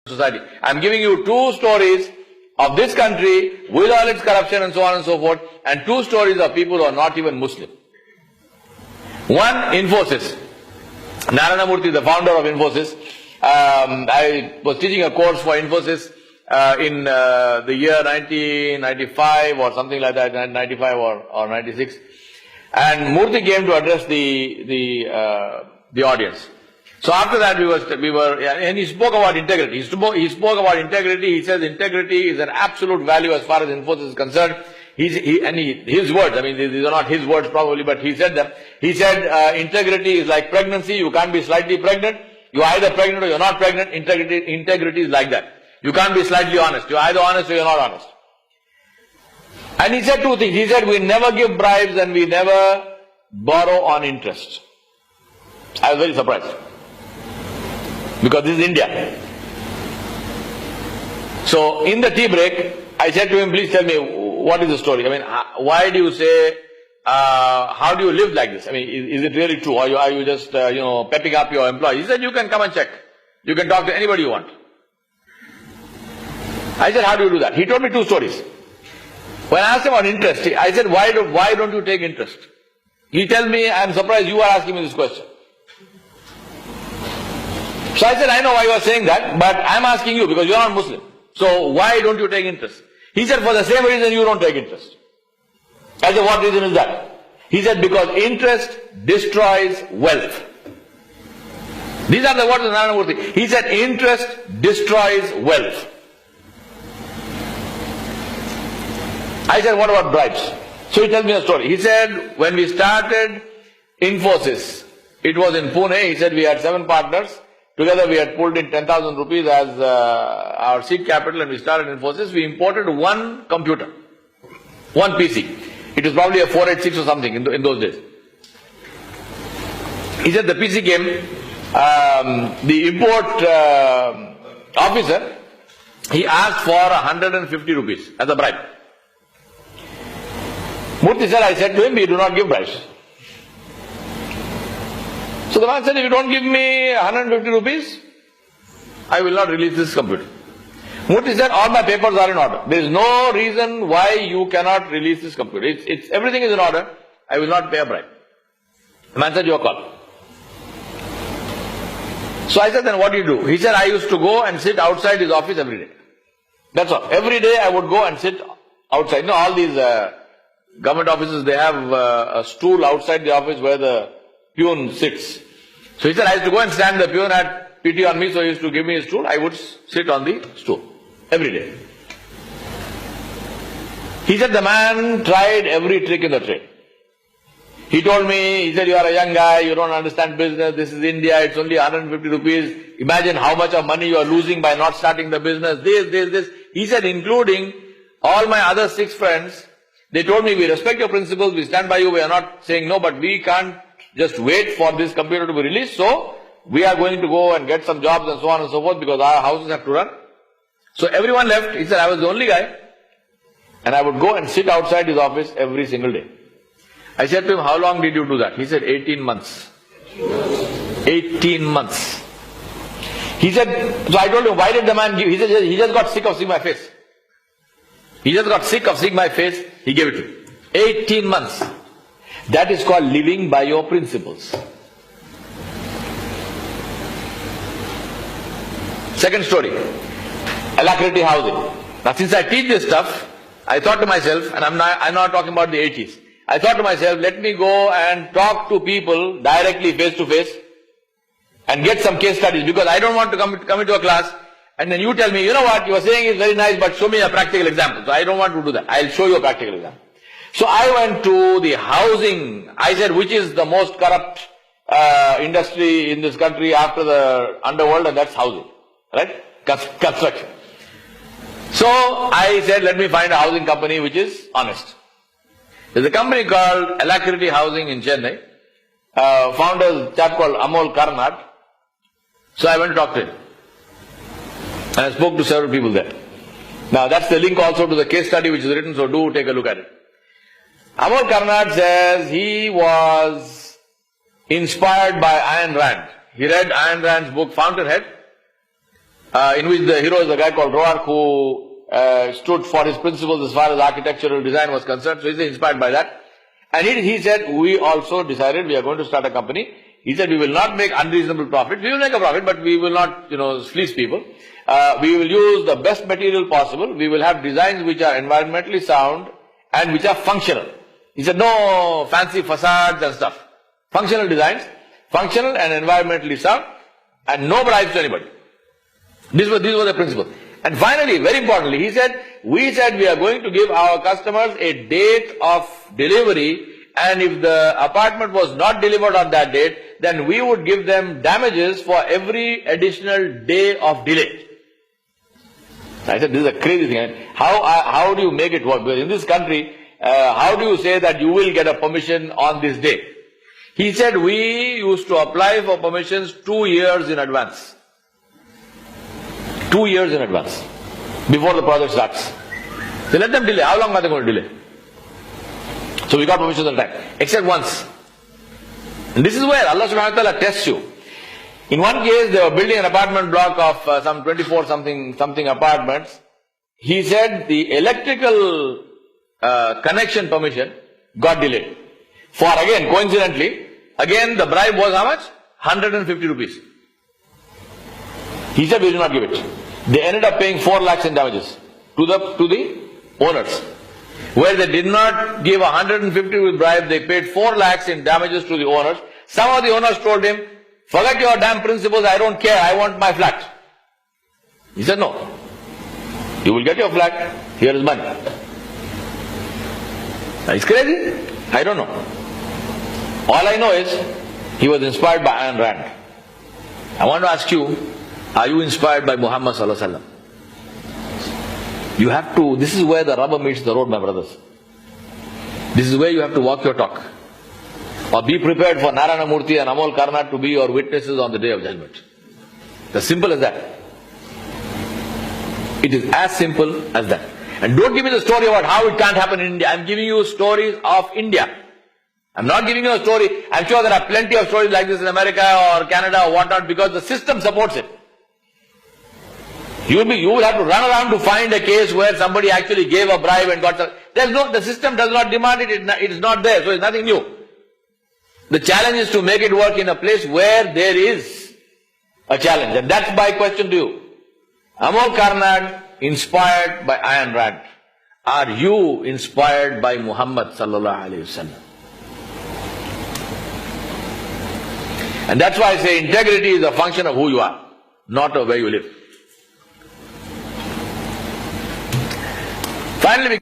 society. I'm giving you two stories of this country with all its corruption and so on and so forth, and two stories of people who are not even Muslim. One, Infosys. Narayana Murthy, the founder of Infosys. I was teaching a course for Infosys in the year 1995 or something like that, 1995 or 96. And Murthy came to address the audience. So after that we were, and he spoke about integrity. He spoke about integrity. He says integrity is an absolute value as far as Infosys is concerned. His words, I mean, these are not his words probably, but he said them. He said, integrity is like pregnancy. You can't be slightly pregnant. You're either pregnant or you're not pregnant. Integrity is like that. You can't be slightly honest. You're either honest or you're not honest. And he said two things. He said, we never give bribes and we never borrow on interest. I was very surprised. Because this is India. So in the tea break, I said to him, please tell me, what is the story? I mean, why do you say, how do you live like this? I mean, is it really true? Or are you just, pepping up your employees? He said, you can come and check. You can talk to anybody you want. I said, how do you do that? He told me two stories. When I asked him about interest, I said, why don't you take interest? He tells me, I'm surprised you are asking me this question. So I said, I know why you are saying that, but I'm asking you because you are not Muslim. So why don't you take interest? He said, for the same reason you don't take interest. I said, what reason is that? He said, because interest destroys wealth. These are the words of Narayana Murthy. He said, interest destroys wealth. I said, what about bribes? So he tells me a story. He said, when we started Infosys, it was in Pune. He said, we had 7 partners. Together we had pulled in 10,000 rupees as our seed capital, and we started Infosys. We imported one computer, one PC. It was probably a 486 or something in those days. He said the PC came, the import officer, he asked for 150 rupees as a bribe. Murthy said, I said to him, we do not give bribes. So the man said, if you don't give me 150 rupees, I will not release this computer. Murthy said, all my papers are in order. There is no reason why you cannot release this computer. Everything is in order. I will not pay a bribe. The man said, your call. So I said, then what do you do? He said, I used to go and sit outside his office every day. That's all. Every day I would go and sit outside. You know, all these government offices, they have a stool outside the office where the peon sits. So he said, I used to go and stand. The peon had pity on me, so he used to give me a stool. I would sit on the stool every day. He said, the man tried every trick in the trade. He told me, he said, you are a young guy, you don't understand business, this is India, it's only 150 rupees. Imagine how much of money you are losing by not starting the business, this. He said, including all my other 6 friends, they told me, we respect your principles, we stand by you, we are not saying no, but we can't just wait for this computer to be released, so we are going to go and get some jobs and so on and so forth because our houses have to run. So everyone left. He said, I was the only guy, and I would go and sit outside his office every single day. I said to him, how long did you do that? He said, 18 months. 18 months. He said, so I told him, why did the man give? He said, he just got sick of seeing my face. He just got sick of seeing my face, he gave it to me. 18 months. That is called living by your principles. Second story, alacrity housing. Now since I teach this stuff, I thought to myself, and I'm not talking about the 80s, I thought to myself, let me go and talk to people directly face to face and get some case studies, because I don't want to come into a class and then you tell me, you know what, you are saying is very nice, but show me a practical example. So I don't want to do that. I'll show you a practical example. So I went to the housing. I said, which is the most corrupt industry in this country after the underworld, and that's housing, right? Construction. So I said, let me find a housing company which is honest. There's a company called Alacrity Housing in Chennai. Founder, a chap called Amol Karnat. So I went to talk to him. And I spoke to several people there. Now that's the link also to the case study which is written, so do take a look at it. Amol Karnat says he was inspired by Ayn Rand. He read Ayn Rand's book Fountainhead. in which the hero is a guy called Roark who stood for his principles as far as architectural design was concerned. So he's inspired by that. And he said, we also decided we are going to start a company. He said, we will not make unreasonable profit. We will make a profit, but we will not, fleece people. We will use the best material possible. We will have designs which are environmentally sound and which are functional. He said, no fancy facades and stuff. Functional designs, functional and environmentally sound, and no bribes to anybody. These were the principles. And finally, very importantly, we said we are going to give our customers a date of delivery, and if the apartment was not delivered on that date, then we would give them damages for every additional day of delay. I said, this is a crazy thing. How do you make it work? Because in this country, how do you say that you will get a permission on this day? He said, we used to apply for permissions 2 years in advance. 2 years in advance, before the project starts. So let them delay. How long are they going to delay? So we got permission on time, except once. And this is where Allah subhanahu wa ta'ala tests you. In one case, they were building an apartment block of some 24 something apartments. He said the electrical connection permission got delayed. For again, coincidentally, again the bribe was how much? 150 rupees. He said, we do not give it. They ended up paying 4 lakhs in damages to the owners. Where they did not give 150 with bribe, they paid 4 lakhs in damages to the owners. Some of the owners told him, forget your damn principles, I don't care, I want my flat. He said, no. You will get your flat, here is money. It's crazy? I don't know. All I know is, he was inspired by Ayn Rand. I want to ask you, are you inspired by Muhammad sallallahu alaihi wasallam? You have to, this is where the rubber meets the road, my brothers. This is where you have to walk your talk. Or be prepared for Narayana Murthy and Amol Karnat to be your witnesses on the day of judgment. As simple as that. It is as simple as that. And don't give me the story about how it can't happen in India. I'm giving you stories of India. I'm not giving you a story. I'm sure there are plenty of stories like this in America or Canada or whatnot, because the system supports it. You will have to run around to find a case where somebody actually gave a bribe and got the system does not demand it, it is not there, so it's nothing new. The challenge is to make it work in a place where there is a challenge, and that's my question to you. Amol Karnad, inspired by Ayn Rand. Are you inspired by Muhammad sallallahu alaihi wasallam? And that's why I say integrity is a function of who you are, not of where you live. Finally,